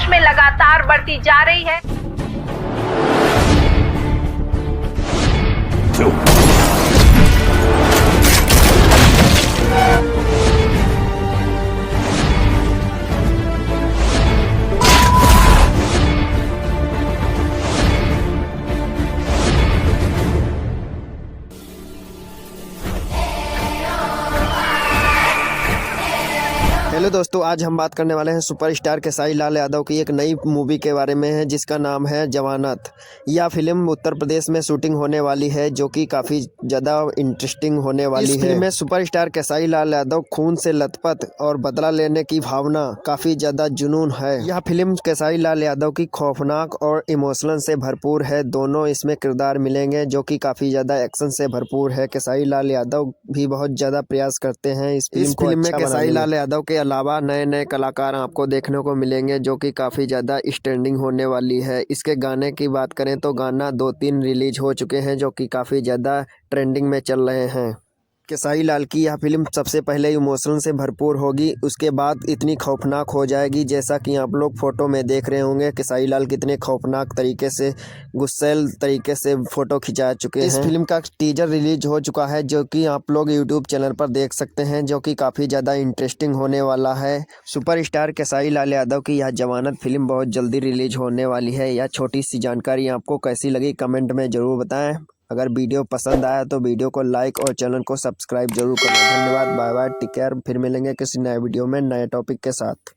देश में लगातार बढ़ती जा रही है। हेलो दोस्तों, आज हम बात करने वाले हैं सुपरस्टार खेसारी लाल यादव की एक नई मूवी के बारे में है जिसका नाम है जवानत। यह फिल्म उत्तर प्रदेश में शूटिंग होने वाली है जो कि काफ़ी ज़्यादा इंटरेस्टिंग होने वाली है। इस फिल्म में सुपरस्टार खेसारी लाल यादव खून से लथपथ और बदला लेने की भावना काफ़ी ज़्यादा जुनून है। यह फिल्म खेसारी लाल यादव की खौफनाक और इमोशनल से भरपूर है। दोनों इसमें किरदार मिलेंगे जो कि काफ़ी ज़्यादा एक्शन से भरपूर है। खेसारी लाल यादव भी बहुत ज़्यादा प्रयास करते हैं इस फिल्म में। खेसारी लाल यादव के अलावा नए नए कलाकार आपको देखने को मिलेंगे जो कि काफ़ी ज़्यादा स्टैंडिंग होने वाली है। इसके गाने की बात करें तो गाना 2-3 रिलीज हो चुके हैं जो कि काफ़ी ज़्यादा ट्रेंडिंग में चल रहे हैं। खेसारी लाल की यह फिल्म सबसे पहले इमोशन से भरपूर होगी, उसके बाद इतनी खौफनाक हो जाएगी जैसा कि आप लोग फोटो में देख रहे होंगे। खेसारी लाल कितने खौफनाक तरीके से, गुस्सैल तरीके से फ़ोटो खिंचा चुके हैं। इस फिल्म का टीजर रिलीज हो चुका है जो कि आप लोग यूट्यूब चैनल पर देख सकते हैं, जो कि काफ़ी ज़्यादा इंटरेस्टिंग होने वाला है। सुपरस्टार खेसारी लाल यादव की यह जवानत फिल्म बहुत जल्दी रिलीज होने वाली है। यह छोटी सी जानकारी आपको कैसी लगी कमेंट में ज़रूर बताएं। अगर वीडियो पसंद आया तो वीडियो को लाइक और चैनल को सब्सक्राइब जरूर करें। धन्यवाद, बाय बाय, टेक केयर। फिर मिलेंगे किसी नए वीडियो में नए टॉपिक के साथ।